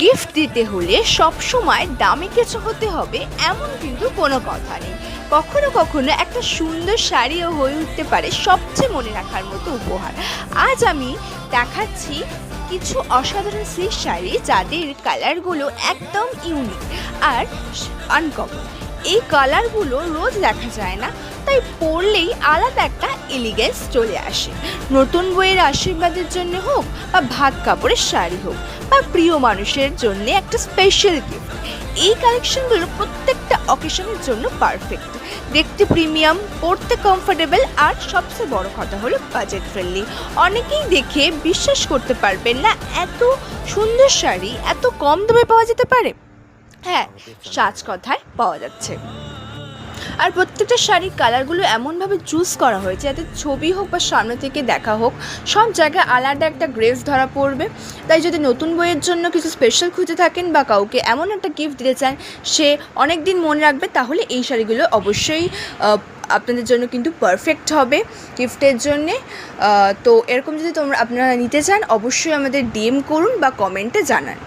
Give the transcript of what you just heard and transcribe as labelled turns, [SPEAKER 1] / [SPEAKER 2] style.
[SPEAKER 1] Gift দিতে হলে সবসময় দামি কিছু হতে হবে এমন কিন্তু কোনো কথা নেই। কখনো কখনো একটা সুন্দর শাড়িও হয়ে উঠতে পারে সবচেয়ে মনে রাখার মতো উপহার। আজ আমি দেখাচ্ছি কিছু অসাধারণ সিল্ক শাড়ি যাদের কালারগুলো একদম ইউনিক আর আনকমন। এই কালারগুলো রোজ দেখা যায় না, তাই পরলেই আলাদা একটা এলিগেন্স চলে আসে। নতুন বইয়ের আশীর্বাদের জন্য হোক বা ভাত কাপড়ের শাড়ি হোক বা প্রিয় মানুষের জন্য একটা স্পেশাল গিফট, এই কালেকশনগুলো প্রত্যেকটা অকেশনের জন্য পারফেক্ট। দেখতে প্রিমিয়াম, পরতে কমফোর্টেবল আর সবচেয়ে বড় কথা হলো বাজেট ফ্রেন্ডলি। অনেকেই দেখে বিশ্বাস করতে পারবেন না এত সুন্দর শাড়ি এত কম দামে পাওয়া যেতে পারে। হ্যাঁ, সাজ কথায় পাওয়া যাচ্ছে। আর প্রত্যেকটা শাড়ির কালারগুলো এমনভাবে চুজ করা হয়েছে যাতে ছবি হোক বা সামনে থেকে দেখা হোক সব জায়গায় আলাদা একটা গ্রেস ধরা পড়বে। তাই যদি নতুন বইয়ের জন্য কিছু স্পেশাল খুঁজে থাকেন বা কাউকে এমন একটা গিফট দিতে চান সে অনেক দিন মনে রাখবে, তাহলে এই শাড়িগুলো অবশ্যই আপনাদের জন্য কিন্তু পারফেক্ট হবে গিফটের জন্যে। তো এরকম যদি আপনারা নিতে চান অবশ্যই আমাদের ডিএম করুন বা কমেন্টে জানান।